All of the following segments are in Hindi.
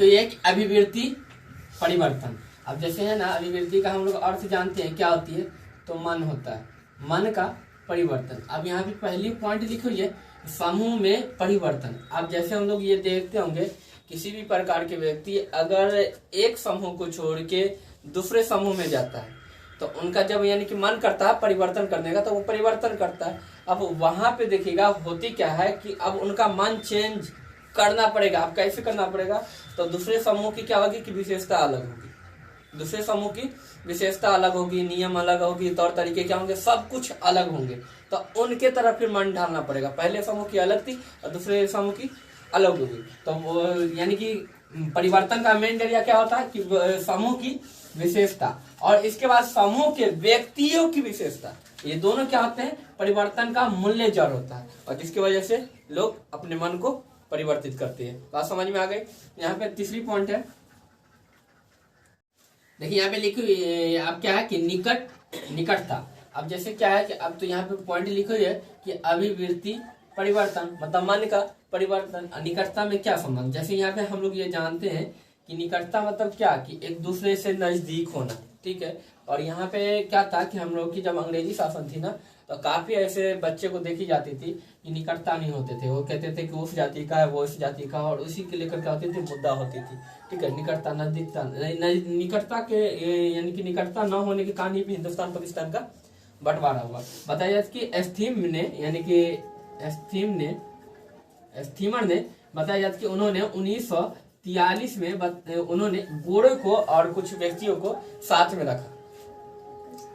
तो एक अभिवृत्ति परिवर्तन। अब जैसे है ना, अभिवृत्ति का हम लोग अर्थ जानते हैं क्या होती है, तो मन होता है, मन का परिवर्तन। अब यहाँ पे पहली पॉइंट लिखी हुई है समूह में परिवर्तन। अब जैसे हम लोग ये देखते होंगे किसी भी प्रकार के व्यक्ति अगर एक समूह को छोड़ के दूसरे समूह में जाता है तो उनका जब यानी कि मन करता है परिवर्तन करने का तो वो परिवर्तन करता है। अब वहां पे देखिएगा होती क्या है कि अब उनका मन चेंज करना पड़ेगा। अब कैसे करना पड़ेगा, तो दूसरे समूह की क्या होगी कि विशेषता अलग होगी, दूसरे समूह की विशेषता अलग होगी, नियम अलग होगी, तौर तरीके क्या होंगे, सब कुछ अलग होंगे। तो उनके तरफ फिर मन ढालना पड़ेगा। पहले समूह की अलग थी और दूसरे समूह की अलग होगी। तो वो यानी कि परिवर्तन का मेन जरिया क्या होता है कि समूह की विशेषता और इसके बाद समूह के व्यक्तियों की विशेषता, ये दोनों क्या होते हैं, परिवर्तन का मूल्य जड़ होता है और जिसकी वजह से लोग अपने मन को परिवर्तित करते हैं। बात समझ में आ गई। यहाँ पे तीसरी पॉइंट है, देखिए यहाँ पे लिखी अब क्या है कि निकटता। अब जैसे क्या है कि अब तो यहाँ पे पॉइंट लिखी हुई है कि अभिवृत्ति परिवर्तन मतलब मन का परिवर्तन। निकटता में क्या संबंध, जैसे यहाँ पे हम लोग ये जानते हैं कि निकटता मतलब क्या कि एक दूसरे से नजदीक होना, ठीक है। और यहाँ पे क्या था कि हम लोग की जब अंग्रेजी शासन थी ना तो काफी ऐसे बच्चे को देखी जाती थी कि निकटता नहीं होते थे। वो कहते थे कि उस जाति का है, वो इस जाति का, और उसी के लेकर क्या होती थी, मुद्दा होती थी, ठीक है। निकटता नजदीकता निकटता के यानी कि निकटता न होने के कारण भी हिंदुस्तान पाकिस्तान का बंटवारा हुआ। बताया जाता कि एस्थीमर ने बताया जाता कि उन्होंने 1943 में उन्होंने गोरे को और कुछ व्यक्तियों को साथ में रखा,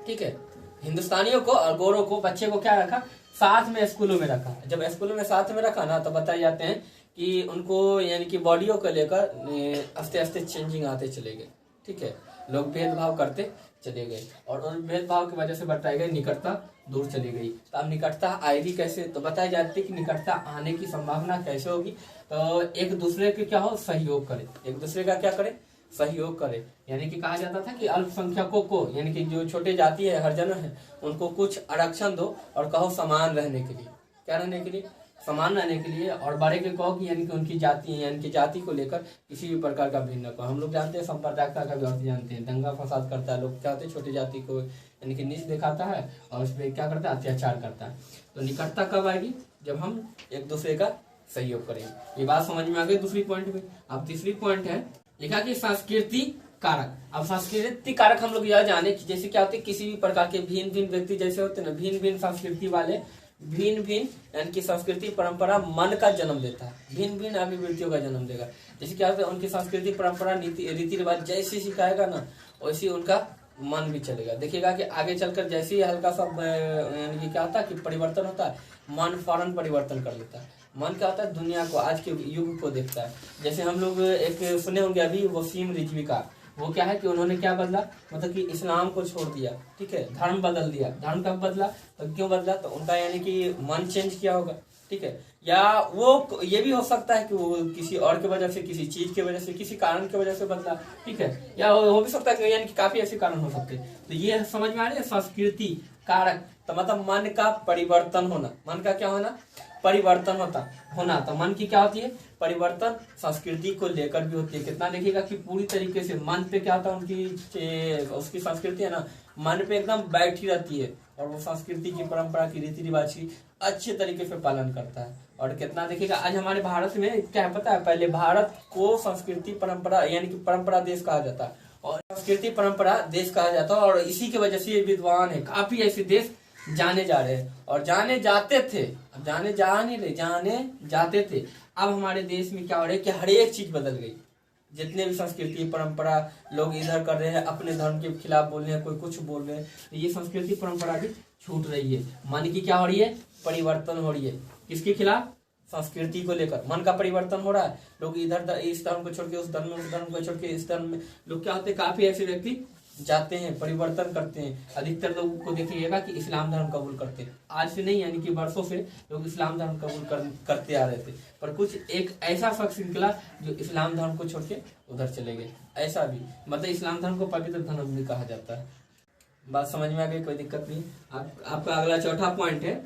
ठीक है। हिंदुस्तानियों को और गोरों को, बच्चे को क्या रखा, साथ में स्कूलों में रखा। जब स्कूलों में साथ में रखा ना तो बताए जाते हैं कि उनको यानी कि बॉडियों को लेकर आस्ते आस्ते चेंजिंग आते चले गए, ठीक है। लोग भेदभाव करते चले गए और उन भेदभाव की वजह से बताई गई निकटता दूर चली गई। तो अब निकटता आएगी कैसे, तो बताई जाती है कि निकटता आने की संभावना कैसे होगी, तो एक दूसरे के क्या हो, सहयोग करे, एक दूसरे का क्या करे, सहयोग करे। यानी कि कहा जाता था कि अल्पसंख्यकों को यानी कि जो छोटे जाति है, हरिजन है, उनको कुछ आरक्षण दो और कहो समान रहने के लिए, क्या रहने के लिए, समान रहने के लिए। और बड़े के कहो कि यानी कि उनकी जाति यानी कि जाति को लेकर किसी भी प्रकार का भिन्न को, हम लोग जानते हैं सांप्रदायिकता का भी अर्थ जानते हैं, दंगा फसाद करता है। लोग क्या होते हैं, छोटी जाति को यानी कि नीच दिखाता है और उस पर क्या करता है, अत्याचार करता है। तो निकटता कब आएगी, जब हम एक दूसरे का सहयोग करेंगे। ये बात समझ में आ गई दूसरी पॉइंट में। अब तीसरी पॉइंट है लिखा कि संस्कृति कारक। अब संस्कृति कारक हम लोग यह जाने कि जैसे क्या होते हैं, किसी भी प्रकार के भिन्न भिन्न व्यक्ति जैसे होते हैं ना, भिन्न भिन्न संस्कृति वाले, भिन्न भिन्न यानी कि संस्कृति परंपरा मन का जन्म देता है, भिन्न भिन्न अभिवृत्तियों का जन्म देगा। जैसे क्या होता है, उनकी संस्कृति परंपरा रीति रिवाज जैसे सिखाएगा ना वैसे उनका मन भी चलेगा। देखिएगा कि आगे चलकर जैसे ही हल्का सा यानी कि क्या होता है कि परिवर्तन होता है, मन फौरन परिवर्तन कर लेता है। मन क्या होता है, दुनिया को, आज के युग को देखता है। जैसे हम लोग एक सुने होंगे अभी वसीम रिजवी का, वो क्या है कि उन्होंने क्या बदला, मतलब कि इस्लाम को छोड़ दिया, ठीक है, धर्म बदल दिया। धर्म कब बदला, तो क्यों बदला, तो उनका यानी कि मन चेंज किया होगा, ठीक है। या वो ये भी हो सकता है कि वो किसी और की वजह से, किसी चीज की वजह से, किसी कारण की वजह से बदला, ठीक है। या हो भी सकता है कि यानी कि काफी ऐसे कारण हो सकते हैं। तो ये समझ में आ रही है संस्कृति कारक, तो मतलब मन का परिवर्तन होना, मन का क्या होना, परिवर्तन होना। तो मन की क्या होती है, परिवर्तन संस्कृति को लेकर भी होती है। कितना देखिएगा कि पूरी तरीके से मन पे क्या होता है, उनकी उसकी संस्कृति है ना, मन पे एकदम बैठी रहती है और वो संस्कृति की परंपरा की रीति रिवाज की अच्छे तरीके से पालन करता है। और कितना देखिएगा आज हमारे भारत में क्या पता है, पहले भारत को संस्कृति परंपरा यानी कि परंपरा देश कहा जाता है और संस्कृति परंपरा देश कहा जाता है। और इसी की वजह से ये विद्वान है, काफी ऐसे देश जाने जा रहे हैं और जाने जाते थे, अब जाने जा नहीं रहे, जाने जाते थे। अब हमारे देश में क्या हो रहा है कि हर एक चीज बदल गई। जितने भी संस्कृति परंपरा लोग इधर कर रहे हैं, अपने धर्म के खिलाफ बोल रहे हैं, कोई कुछ बोल रहे हैं, तो ये संस्कृति परंपरा भी छूट रही है। मन की क्या हो रही है, परिवर्तन हो रही है। किसके खिलाफ, संस्कृति को लेकर मन का परिवर्तन हो रहा है। लोग इधर इस धर्म को छोड़ के उस धर्म में, उस धर्म को छोड़ के इस धर्म में, लोग क्या होते हैं, काफी ऐसे व्यक्ति जाते हैं, परिवर्तन करते हैं। अधिकतर लोगों को देखिएगा कि इस्लाम धर्म कबूल करते हैं। आज से नहीं यानी कि वर्षों से लोग इस्लाम धर्म कबूल करते आ रहे थे, पर कुछ एक ऐसा शख्स निकला जो इस्लाम धर्म को छोड़ के उधर चले गए। ऐसा भी मतलब इस्लाम धर्म को पवित्र धर्म भी कहा जाता है। बात समझ में आ गई, कोई दिक्कत नहीं। आपका अगला चौथा पॉइंट है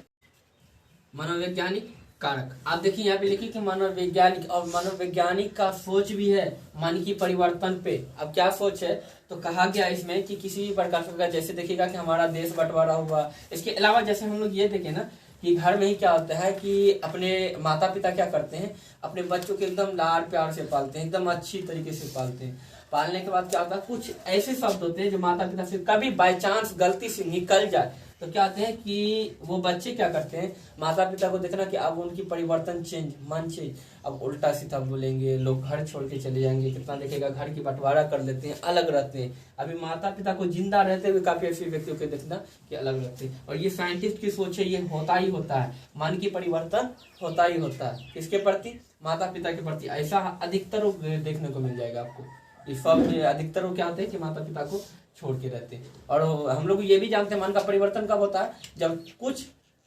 मनोवैज्ञानिक कारक। आप देखिए यहाँ पे लिखिए कि मनोवैज्ञानिक, और मनोवैज्ञानिक का सोच भी है मन की परिवर्तन पे। अब क्या सोच है, तो कहा गया इसमें कि किसी भी प्रकार का, जैसे देखिएगा कि हमारा देश बंटवारा हुआ, इसके अलावा जैसे हम लोग ये देखें ना कि घर में ही क्या होता है कि अपने माता पिता क्या करते हैं, अपने बच्चों को एकदम लाड प्यार से पालते हैं, एकदम अच्छी तरीके से पालते हैं। पालने के बाद क्या होता है, कुछ ऐसे शब्द होते हैं जो माता पिता से कभी बाय चांस गलती से निकल जाए तो क्या होते हैं कि वो बच्चे क्या करते हैं, माता पिता को देखना कि अब उनकी परिवर्तन चेंज, मन चेंज, अब उल्टा सीधा बोलेंगे, लोग घर छोड़ के चले जाएंगे, कितना देखेगा घर की बंटवारा कर लेते हैं, अलग रहते हैं। अभी माता पिता को जिंदा रहते हुए काफी ऐसे व्यक्तियों को देखना कि अलग रहते हैं। और ये साइंटिस्ट की सोच है, ये होता ही होता है, मन की परिवर्तन होता ही होता है। किसके प्रति, माता पिता के प्रति। ऐसा अधिकतर देखने को मिल जाएगा आपको। इस सब में अधिकतर वो क्या होते हैं कि माता पिता को छोड़ के रहते हैं। और हम लोग ये भी जानते हैं मन का परिवर्तन कब होता है, जब कुछ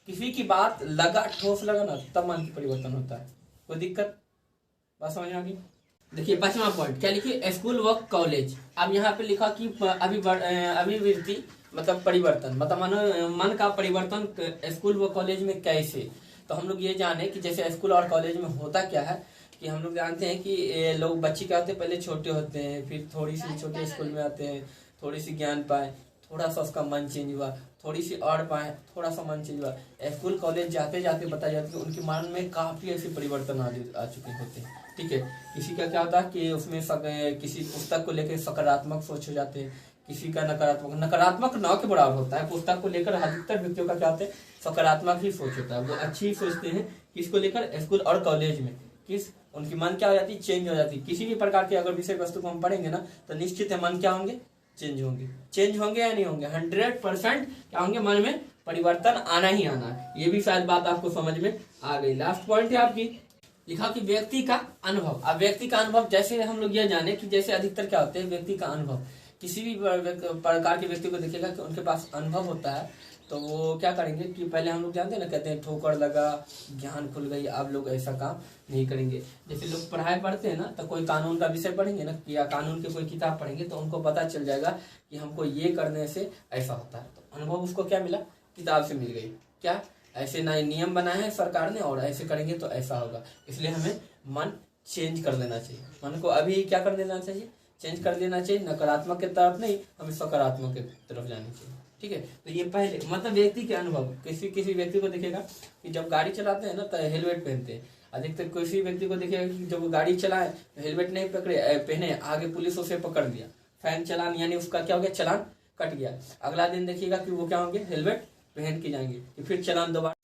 किसी की बात लगा, ठोस लगा ना, तब मन की परिवर्तन होता है। कोई दिक्कत, बात समझ में आ गई। देखिए 5वां पॉइंट क्या लिखिए, स्कूल व कॉलेज। अब यहाँ पे लिखा कि अभिवृद्धि मतलब परिवर्तन, मतलब मन का परिवर्तन स्कूल व कॉलेज में कैसे। तो हम लोग ये जाने कि जैसे स्कूल और कॉलेज में होता क्या है कि हम लोग जानते हैं कि लोग, बच्चे क्या होते हैं, पहले छोटे होते हैं, फिर थोड़ी सी छोटे स्कूल में आते हैं, थोड़ी सी ज्ञान पाए, थोड़ा सा उसका मन चेंज हुआ, थोड़ी सी और पाए, थोड़ा सा मन चेंज हुआ। स्कूल कॉलेज जाते जाते बताया जाता है कि उनके मन में काफी ऐसे परिवर्तन आ चुके होते हैं। ठीक है, किसी का क्या होता है कि उसमें किसी पुस्तक को लेकर सकारात्मक सोच हो जाते हैं, किसी का नकारात्मक न के बराबर होता है। पुस्तक को लेकर अधिकतर व्यक्तियों का क्या होता है, सकारात्मक ही सोच होता है, वो अच्छी ही सोचते हैं। किसको लेकर, स्कूल और कॉलेज में, किस उनकी मन क्या हो जाती है, चेंज हो जाती है। किसी भी प्रकार के अगर विषय वस्तु को हम पढ़ेंगे ना, तो निश्चित है मन क्या होंगे, चेंज होंगे। चेंज होंगे या नहीं होंगे, 100% क्या होंगे, मन में परिवर्तन आना ही आना है। ये भी शायद बात आपको समझ में आ गई। लास्ट पॉइंट है आपकी, लिखा कि व्यक्ति का अनुभव। अब व्यक्ति का अनुभव, जैसे हम लोग यह जाने कि जैसे अधिकतर क्या होते हैं, व्यक्ति का अनुभव, किसी भी प्रकार के व्यक्ति को देखिएगा कि उनके पास अनुभव होता है, तो वो क्या करेंगे कि पहले हम लोग जानते हैं ना, कहते हैं ठोकर लगा ज्ञान खुल गई, आप लोग ऐसा काम नहीं करेंगे। जैसे लोग पढ़ाई पढ़ते हैं ना, तो कोई कानून का विषय पढ़ेंगे ना, या कानून की कोई किताब पढ़ेंगे, तो उनको पता चल जाएगा कि हमको ये करने से ऐसा होता है। तो अनुभव उसको क्या मिला, किताब से मिल गई। क्या ऐसे नए नियम बनाए हैं सरकार ने, और ऐसे करेंगे तो ऐसा होगा। इसलिए हमें मन चेंज कर लेना चाहिए, मन को अभी क्या कर देना चाहिए, चेंज कर देना चाहिए। नकारात्मक की तरफ नहीं, हमें सकारात्मक की तरफ जानी चाहिए। ठीक है, तो ये पहले मतलब व्यक्ति के अनुभव। किसी व्यक्ति को देखेगा कि जब गाड़ी चलाते हैं ना, तो हेलमेट पहनते हैं। अधिकतर किसी व्यक्ति को देखेगा कि जब वो गाड़ी चलाए तो हेलमेट नहीं पहने, आगे पुलिस उसे पकड़ लिया, फाइन चालान, यानी उसका क्या हो गया, चालान कट गया। अगला दिन देखिएगा कि वो क्या होंगे, हेलमेट पहन के जाएंगे, कि फिर चालान दोबारा।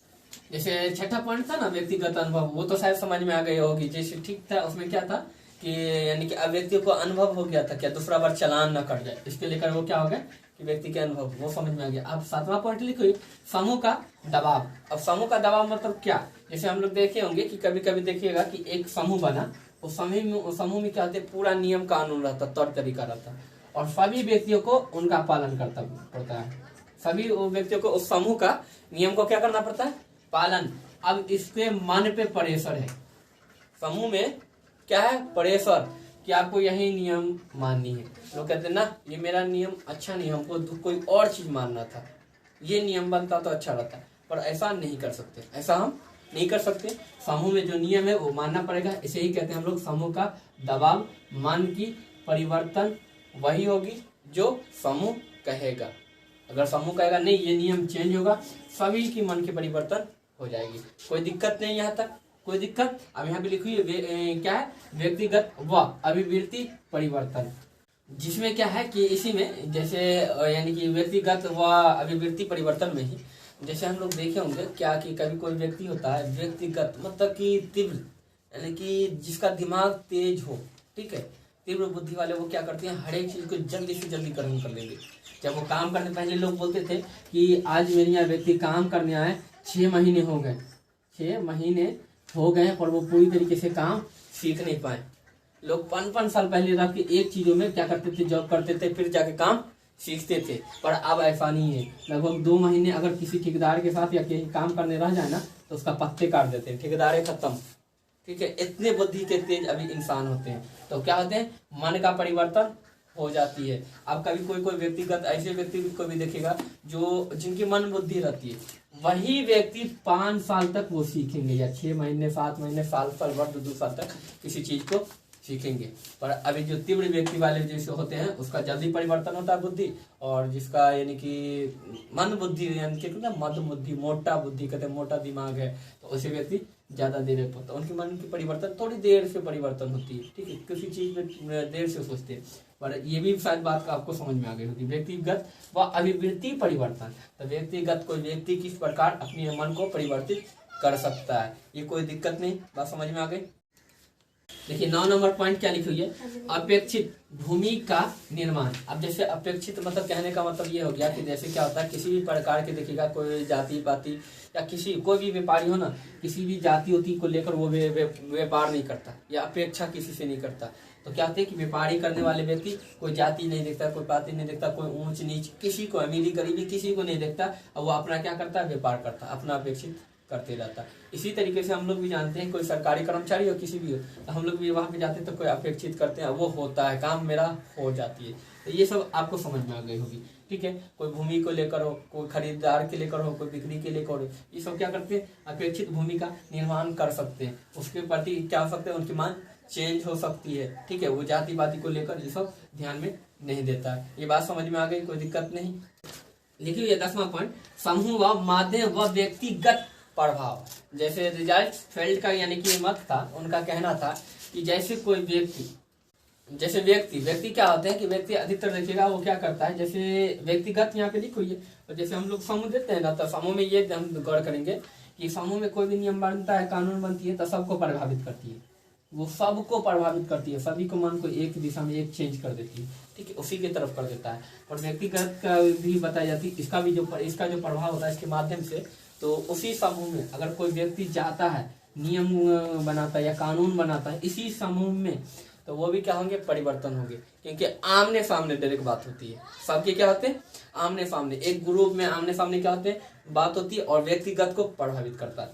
जैसे छठा पॉइंट था ना व्यक्तिगत अनुभव, वो तो शायद समझ में आ गई होगी। जैसे ठीक था, उसमें क्या था कि यानी कि अब व्यक्ति को अनुभव हो गया था क्या दूसरा बार चालान न कट जाए, इसके लेकर वो क्या हो गया कि व्यक्ति के अनुभव, वो समझ में आ गया। अब 7वां पॉइंट लिखो, समूह का दबाव। अब समूह का दबाव मतलब क्या, जैसे हम लोग देखे होंगे कि कभी कभी देखिएगा कि एक समूह बना, उस समूह में क्या होते, पूरा नियम कानून रहता, तौर तरीका रहता, और सभी व्यक्तियों को उनका पालन करता पड़ता है। सभी व्यक्तियों को उस समूह का नियम को क्या करना पड़ता है, पालन। अब इसके मन पे प्रेशर है, समूह में क्या है, प्रेशर, कि आपको यही नियम माननी है। लोग कहते हैं ना, ये मेरा नियम अच्छा नहीं, हमको कोई और चीज मानना था, ये नियम बनता तो अच्छा रहता, पर ऐसा नहीं कर सकते, ऐसा हम नहीं कर सकते। समूह में जो नियम है वो मानना पड़ेगा। इसे ही कहते हैं हम लोग समूह का दबाव। मन की परिवर्तन वही होगी जो समूह कहेगा। अगर समूह कहेगा नहीं ये नियम चेंज होगा, सभी की मन की परिवर्तन हो जाएगी। कोई दिक्कत नहीं, यहाँ तक कोई दिक्कत। अब यहाँ पे लिखी क्या है, व्यक्तिगत व अभिवृत्ति परिवर्तन, जिसमें क्या है कि इसी में जैसे यानी कि व्यक्तिगत व अभिवृत्ति परिवर्तन में ही जैसे हम लोग देखे होंगे क्या कि कभी कोई व्यक्ति होता है व्यक्तिगत मतलब कि तीव्र, यानी कि जिसका दिमाग तेज हो, ठीक है, तीव्र बुद्धि वाले, वो क्या करते हैं, हर एक चीज को जल्दी से जल्दी कर्म कर लेंगे। जब वो काम करने, पहले लोग बोलते थे कि आज मेरे यहाँ व्यक्ति काम करने आए, 6 महीने हो गए, 6 महीने हो गए, पर वो पूरी तरीके से काम सीख नहीं पाए। लोग 5-5 साल पहले रह के एक चीजों में क्या करते थे, जॉब करते थे, फिर जाके काम सीखते थे। पर अब ऐसा नहीं है, लगभग 2 महीने अगर किसी ठेकेदार के साथ या कहीं काम करने रह जाए ना, तो उसका पत्ते काट देते हैं, ठेकेदार खत्म। ठीक है, इतने बुद्धि के तेज अभी इंसान होते हैं। तो क्या होते हैं, मन का परिवर्तन हो जाती है। अब कभी कोई व्यक्तिगत ऐसे व्यक्ति को भी देखेगा जो जिनकी मन बुद्धि रहती है, वही व्यक्ति 5 साल तक वो सीखेंगे, या 6 महीने 7 महीने साल भर 2 साल तक किसी चीज को सीखेंगे। पर अभी जो तीव्र व्यक्ति वाले जैसे होते हैं उसका जल्दी परिवर्तन होता है बुद्धि, और जिसका यानी कि मंद बुद्धि यानी कि मद बुद्धि, मोटा बुद्धि कहते हैं, मोटा दिमाग है, तो उसे व्यक्ति ज्यादा देर होता है, उनके मन की परिवर्तन थोड़ी देर से परिवर्तन होती है। ठीक है, किसी चीज में देर से सोचते हैं। पर ये भी शायद बात का आपको समझ में आ गई होगी। व्यक्तिगत व अभिवृत्ति परिवर्तन, तो व्यक्तिगत कोई व्यक्ति किस प्रकार अपने मन को परिवर्तित कर सकता है, ये कोई दिक्कत नहीं, बात समझ में आ गई। देखिए 9 नंबर पॉइंट क्या लिखी हुई है, अपेक्षित भूमि का निर्माण। अब जैसे अपेक्षित मतलब कहने का मतलब ये हो गया कि जैसे क्या होता है, किसी भी प्रकार के देखिएगा कोई जाति पाति या किसी कोई भी व्यापारी हो ना, किसी भी जाति उति को लेकर वो व्यापार नहीं करता या अपेक्षा किसी से नहीं करता। तो क्या होता है कि व्यापारी करने वाले व्यक्ति कोई जाति नहीं देखता, कोई पाति नहीं देखता, कोई ऊंच नीच किसी को, अमीरी गरीबी किसी को नहीं देखता, और वो अपना क्या करता है, व्यापार करता है, अपना अपेक्षित करते रहता है। इसी तरीके से हम लोग भी जानते हैं, कोई सरकारी कर्मचारी हो किसी भी हो, तो हम लोग भी वहां पे जाते हैं तो कोई अपेक्षित करते हैं, वो होता है, काम मेरा हो जाती है। तो ये सब आपको समझ में आ गई होगी। ठीक है, कोई भूमि को लेकर हो, कोई खरीदार के लेकर हो, कोई बिक्री के लेकर हो, ये सब क्या करते हैं, अपेक्षित भूमि का निर्माण कर सकते हैं। उसके प्रति क्या हो सकते हैं, उनकी मांग चेंज हो सकती है। ठीक है, वो जाति पाति को लेकर ये सब ध्यान में नहीं देता है। ये बात समझ में आ गई, कोई दिक्कत नहीं। लिखी हुई है 10वां पॉइंट, समूह व माध्यम व व्यक्तिगत प्रभाव। जैसे रिजल्ट फेल्ड का यानी कि मत था, उनका कहना था कि जैसे कोई व्यक्ति, जैसे व्यक्ति क्या होते हैं कि व्यक्ति अधिकतर देखिएगा वो क्या करता है, जैसे व्यक्तिगत यहाँ पे लिखी हुई है, और जैसे हम लोग समूह देते हैं ना, तो समूह में ये हम गौर करेंगे कि समूह में कोई भी नियम बनता है, कानून बनती है, तो सबको प्रभावित करती है, वो सबको प्रभावित करती है, सभी को मन को एक दिशा में एक चेंज कर देती है। ठीक है, उसी की तरफ कर देता है। और व्यक्तिगत का भी बताई जाती है, इसका जो प्रभाव होता है इसके माध्यम से, तो उसी समूह में अगर कोई व्यक्ति जाता है, नियम बनाता है या कानून बनाता है इसी समूह में, तो वो भी क्या होंगे, परिवर्तन होंगे, क्योंकि आमने सामने डायरेक्ट बात होती है। सबके क्या होते हैं, आमने सामने, एक ग्रुप में आमने सामने क्या होते हैं, बात होती है, और व्यक्तिगत को प्रभावित करता है।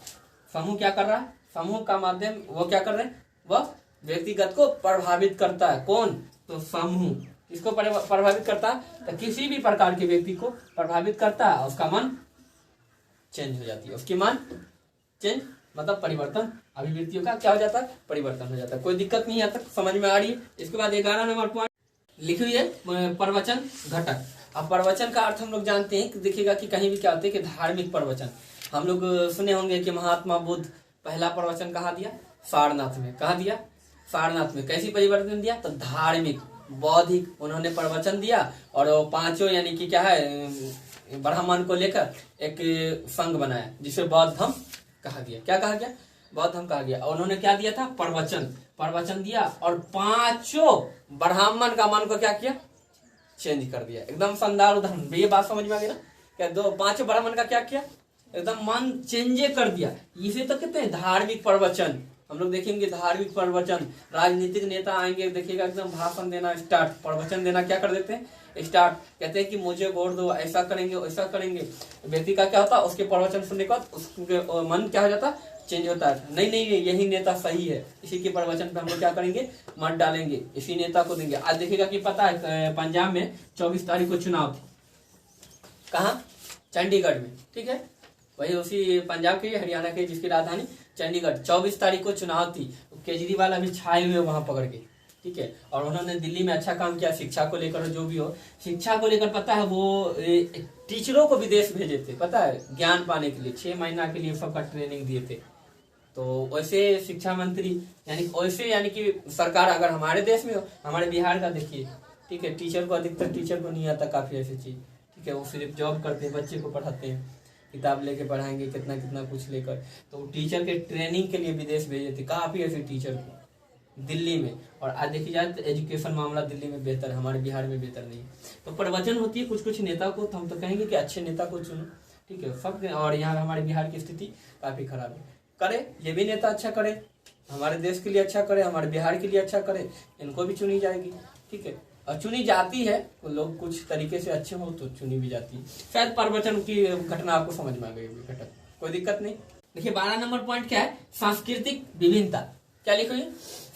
समूह क्या कर रहा है, समूह का माध्यम वो क्या कर रहे हैं, वह व्यक्तिगत को प्रभावित करता है। कौन, तो समूह किसको प्रभावित करता है, तो किसी भी प्रकार के व्यक्ति को प्रभावित करता है, उसका मन चेंज हो जाती है, उसकी मन चेंज मतलब परिवर्तन, अभिवृत्तियों का क्या हो जाता है, परिवर्तन हो जाता है। कोई दिक्कत नहीं, यहाँ तक समझ में आ रही है। इसके बाद 11 नंबर पॉइंट लिखी हुई है, प्रवचन घटक। अब प्रवचन का अर्थ हम लोग जानते हैं कि देखिएगा कि कहीं भी क्या होते हैं कि धार्मिक प्रवचन। हम लोग सुने होंगे कि महात्मा बुद्ध पहला प्रवचन कहाँ दिया, सारनाथ में। कहाँ दिया, सारनाथ में। कैसी परिवर्तन दिया, तो धार्मिक बौद्धिक उन्होंने प्रवचन दिया, और वो पांचों यानी कि क्या है, ब्राह्मण को लेकर एक संघ बनाया जिसे बौद्ध धर्म कहा गया। क्या कहा गया, बौद्ध धर्म कहा गया। और उन्होंने क्या दिया था, प्रवचन दिया, और पांचों ब्राह्मण का मन को क्या किया, चेंज कर दिया, एकदम शानदार उदाहरण। ये बात समझ में आ गई ना, क्या पांचों ब्राह्मण का क्या किया, एकदम मन चेंजे कर दिया। इसे तो कहते हैं धार्मिक प्रवचन। हम लोग देखेंगे धार्मिक प्रवचन, राजनीतिक नेता आएंगे, देखिएगा एकदम भाषण देना स्टार्ट, प्रवचन देना क्या कर देते हैं स्टार्ट, कहते हैं कि मुझे वोट दो, ऐसा करेंगे वैसा करेंगे। व्यक्ति का क्या होता है, उसके प्रवचन सुनने के बाद उसके मन क्या हो जाता है, चेंज होता है। नहीं यही नेता सही है, इसी के प्रवचन पे हम लोग क्या करेंगे, मत डालेंगे, इसी नेता को देंगे। आज देखिएगा कि पता है पंजाब में 24 तारीख को चुनाव थी, कहाँ, चंडीगढ़ में। ठीक है, वही उसी पंजाब के हरियाणा के जिसकी राजधानी चंडीगढ़, 24 तारीख को चुनाव थी। केजरीवाल अभी छाए हुए वहां पकड़ के। ठीक है, और उन्होंने दिल्ली में अच्छा काम किया, शिक्षा को लेकर जो भी हो, शिक्षा को लेकर पता है वो टीचरों को विदेश भेजे थे, पता है, ज्ञान पाने के लिए 6 महीना के लिए सबका ट्रेनिंग दिए थे। तो वैसे शिक्षा मंत्री यानी कि सरकार अगर हमारे देश में हो, हमारे बिहार का देखिए, ठीक है, टीचर को अधिकतर टीचर को नहीं आता काफी ऐसी चीज। ठीक है, वो सिर्फ जॉब करते हैं, बच्चे को पढ़ाते हैं, किताब लेके पढ़ाएंगे, कितना कितना कुछ लेकर। तो टीचर के ट्रेनिंग के लिए विदेश भेजे थे काफी ऐसे टीचर को दिल्ली में। और आज देखी जाए तो एजुकेशन मामला दिल्ली में बेहतर है, हमारे बिहार में बेहतर नहीं है। तो प्रवचन होती है कुछ नेता को, तो हम तो कहेंगे कि अच्छे नेता को चुनो। ठीक है, सब। और यहाँ हमारे बिहार की स्थिति काफी खराब है, करे ये भी नेता अच्छा करे, हमारे देश के लिए अच्छा करे, हमारे बिहार के लिए अच्छा करे, इनको भी चुनी जाएगी। ठीक है, और चुनी जाती है, तो लोग कुछ तरीके से अच्छे हो तो चुनी भी जाती है। शायद प्रवचन की घटना आपको समझ में आ गई घटक, कोई दिक्कत नहीं। देखिए 12 नंबर पॉइंट क्या है, सांस्कृतिक विभिन्नता। क्या लिखी हुई,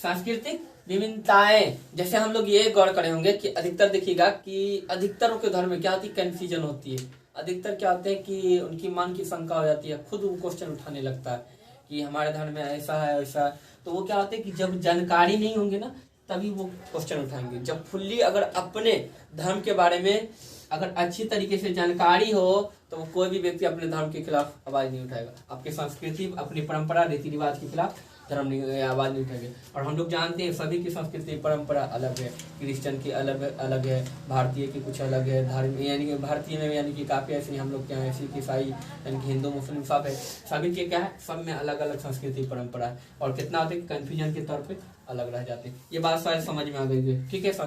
सांस्कृतिक विभिन्नताएं। जैसे हम लोग ये गौर करे होंगे कि अधिकतर देखिएगा कि अधिकतर के घर में क्या होती है, कंफ्यूजन होती है। अधिकतर क्या होते हैं कि उनकी मन की शंका हो जाती है, खुद वो क्वेश्चन उठाने लगता है कि हमारे धर्म में ऐसा है वैसा है। तो वो क्या होता है कि जब जानकारी नहीं होंगे ना तभी वो क्वेश्चन उठाएंगे। जब फुल्ली अगर अपने धर्म के बारे में अगर अच्छी तरीके से जानकारी हो तो कोई भी व्यक्ति अपने धर्म के खिलाफ आवाज नहीं उठाएगा। आपकी संस्कृति, अपनी परंपरा, रीति रिवाज के खिलाफ धर्म नहीं आवाज नहीं उठाएंगे। और हम लोग जानते हैं सभी की संस्कृति परंपरा अलग है, क्रिश्चियन की अलग अलग है, भारतीय की कुछ अलग है, धर्म यानी कि भारतीय में यानी कि काफी ऐसे हम लोग क्या है, सिख ईसाई यानी कि हिंदू मुस्लिम सब है, सभी के क्या है, सब में अलग अलग संस्कृति परंपरा है। और कितना होता है कि कंफ्यूजन के तौर पे अलग रह जाते हैं। ये बात शायद समझ में आ गई है, ठीक है सर।